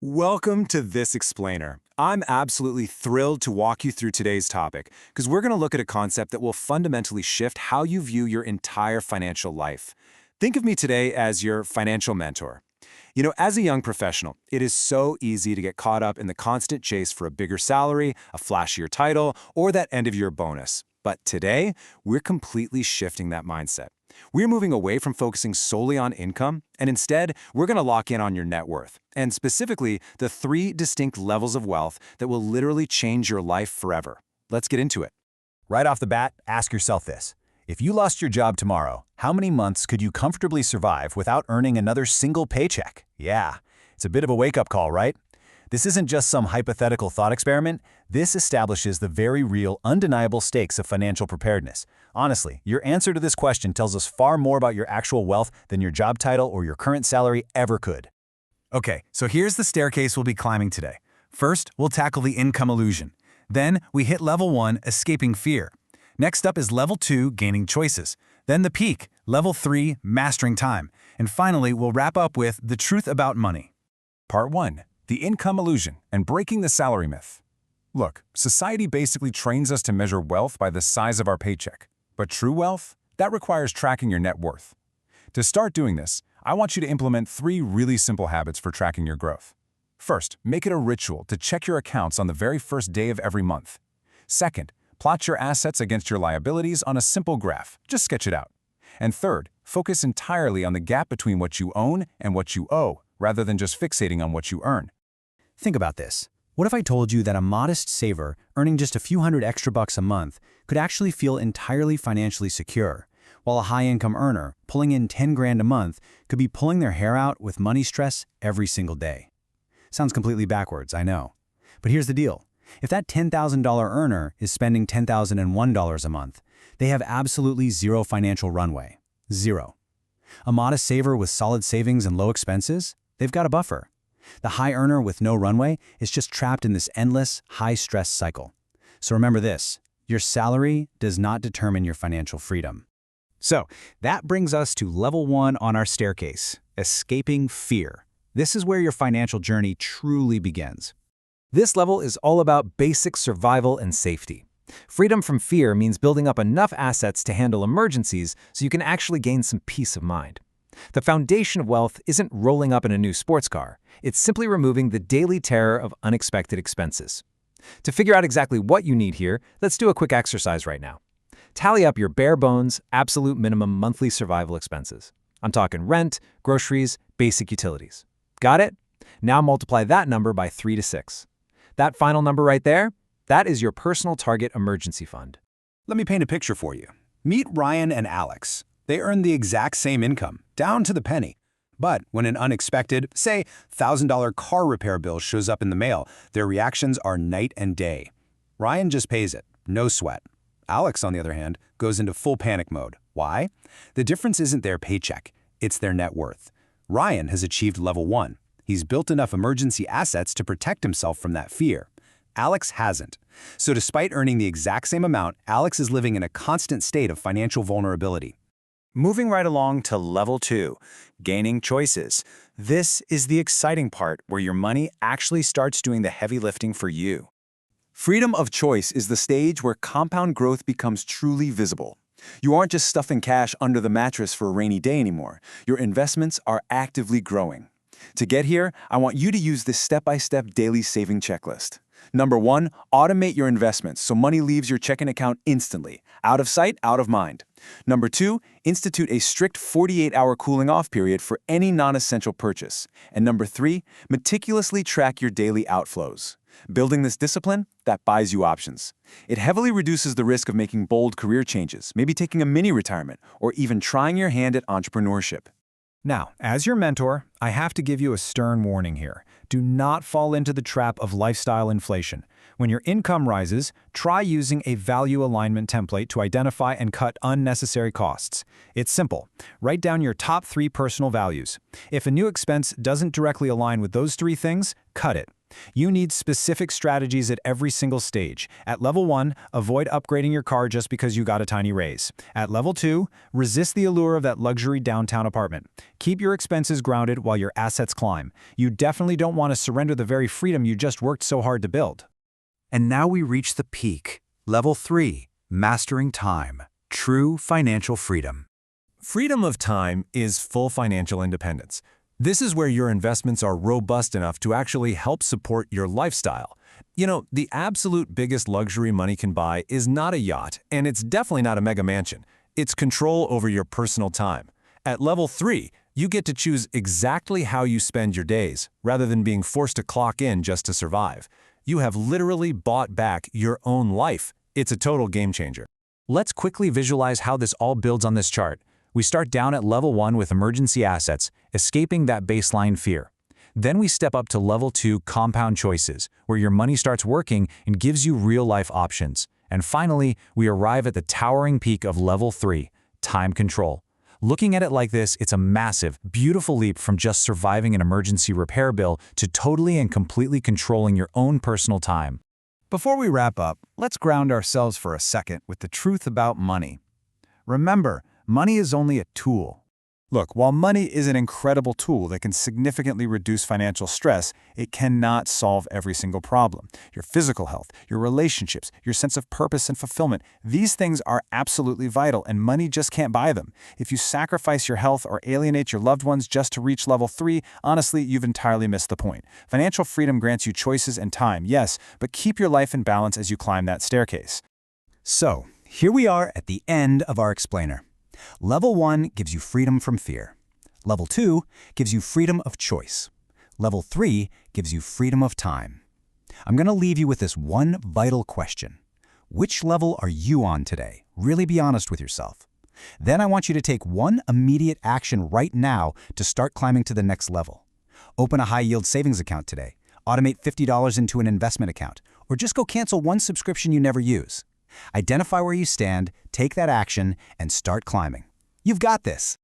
Welcome to This Explainer. I'm absolutely thrilled to walk you through today's topic because we're going to look at a concept that will fundamentally shift how you view your entire financial life. Think of me today as your financial mentor. As a young professional, it is so easy to get caught up in the constant chase for a bigger salary, a flashier title, or that end-of-year bonus. But today, we're completely shifting that mindset. We're moving away from focusing solely on income, and instead, we're going to lock in on your net worth, and specifically, the three distinct levels of wealth that will literally change your life forever. Let's get into it. Right off the bat, ask yourself this. If you lost your job tomorrow, how many months could you comfortably survive without earning another single paycheck? Yeah, it's a bit of a wake-up call, right? This isn't just some hypothetical thought experiment. This establishes the very real, undeniable stakes of financial preparedness. Honestly, your answer to this question tells us far more about your actual wealth than your job title or your current salary ever could. Okay, so here's the staircase we'll be climbing today. First, we'll tackle the income illusion. Then, we hit level 1, escaping fear. Next up is level 2, gaining choices. Then the peak, level 3, mastering time. And finally, we'll wrap up with the truth about money. Part 1. The income illusion and breaking the salary myth. Look, society basically trains us to measure wealth by the size of our paycheck. But true wealth? That requires tracking your net worth. To start doing this, I want you to implement 3 really simple habits for tracking your growth. First, make it a ritual to check your accounts on the very first day of every month. Second, plot your assets against your liabilities on a simple graph. Just sketch it out. And third, focus entirely on the gap between what you own and what you owe, rather than just fixating on what you earn. Think about this. What if I told you that a modest saver, earning just a few hundred extra bucks a month, could actually feel entirely financially secure, while a high-income earner, pulling in 10 grand a month, could be pulling their hair out with money stress every single day? Sounds completely backwards, I know. But here's the deal. If that $10,000 earner is spending $10,001 a month, they have absolutely zero financial runway. Zero. A modest saver with solid savings and low expenses? They've got a buffer. The high earner with no runway is just trapped in this endless, high-stress cycle. So remember this, your salary does not determine your financial freedom. So that brings us to level 1 on our staircase, escaping fear. This is where your financial journey truly begins. This level is all about basic survival and safety. Freedom from fear means building up enough assets to handle emergencies so you can actually gain some peace of mind. The foundation of wealth isn't rolling up in a new sports car. It's simply removing the daily terror of unexpected expenses. To figure out exactly what you need here, let's do a quick exercise right now. Tally up your bare bones, absolute minimum monthly survival expenses. I'm talking rent, groceries, basic utilities. Got it? Now multiply that number by 3 to 6. That final number right there, that is your personal target emergency fund. Let me paint a picture for you. Meet Ryan and Alex. They earn the exact same income, down to the penny. But when an unexpected, say, $1,000 car repair bill shows up in the mail, their reactions are night and day. Ryan just pays it, no sweat. Alex, on the other hand, goes into full panic mode. Why? The difference isn't their paycheck, it's their net worth. Ryan has achieved level 1. He's built enough emergency assets to protect himself from that fear. Alex hasn't. So despite earning the exact same amount, Alex is living in a constant state of financial vulnerability. Moving right along to level 2, gaining choices. This is the exciting part where your money actually starts doing the heavy lifting for you. Freedom of choice is the stage where compound growth becomes truly visible. You aren't just stuffing cash under the mattress for a rainy day anymore. Your investments are actively growing. To get here, I want you to use this step-by-step daily saving checklist. Number 1, automate your investments so money leaves your checking account instantly. Out of sight, out of mind. Number 2, institute a strict 48-hour cooling-off period for any non-essential purchase. And number 3, meticulously track your daily outflows. Building this discipline, that buys you options. It heavily reduces the risk of making bold career changes, maybe taking a mini-retirement, or even trying your hand at entrepreneurship. Now, as your mentor, I have to give you a stern warning here. Do not fall into the trap of lifestyle inflation. When your income rises, try using a value alignment template to identify and cut unnecessary costs. It's simple. Write down your top 3 personal values. If a new expense doesn't directly align with those 3 things, cut it. You need specific strategies at every single stage. At level 1, avoid upgrading your car just because you got a tiny raise. At level 2, resist the allure of that luxury downtown apartment. Keep your expenses grounded while your assets climb. You definitely don't want to surrender the very freedom you just worked so hard to build. And now we reach the peak. Level 3, mastering time. True financial freedom. Freedom of time is full financial independence. This is where your investments are robust enough to actually help support your lifestyle. You know, the absolute biggest luxury money can buy is not a yacht, and it's definitely not a mega mansion. It's control over your personal time. At level 3, you get to choose exactly how you spend your days, rather than being forced to clock in just to survive. You have literally bought back your own life. It's a total game changer. Let's quickly visualize how this all builds on this chart. We start down at level 1 with emergency assets, escaping that baseline fear. Then we step up to level 2 compound choices, where your money starts working and gives you real-life options. And finally, we arrive at the towering peak of level 3, time control. Looking at it like this, it's a massive, beautiful leap from just surviving an emergency repair bill to totally and completely controlling your own personal time. Before we wrap up, let's ground ourselves for a second with the truth about money. Remember, money is only a tool. Look, while money is an incredible tool that can significantly reduce financial stress, it cannot solve every single problem. Your physical health, your relationships, your sense of purpose and fulfillment, these things are absolutely vital, and money just can't buy them. If you sacrifice your health or alienate your loved ones just to reach level 3, honestly, you've entirely missed the point. Financial freedom grants you choices and time, yes, but keep your life in balance as you climb that staircase. So, here we are at the end of our explainer. Level 1 gives you freedom from fear. Level 2 gives you freedom of choice. Level 3 gives you freedom of time. I'm going to leave you with this one vital question. Which level are you on today? Really be honest with yourself. Then I want you to take one immediate action right now to start climbing to the next level. Open a high-yield savings account today. Automate $50 into an investment account. Or just go cancel one subscription you never use. Identify where you stand, take that action, and start climbing. You've got this.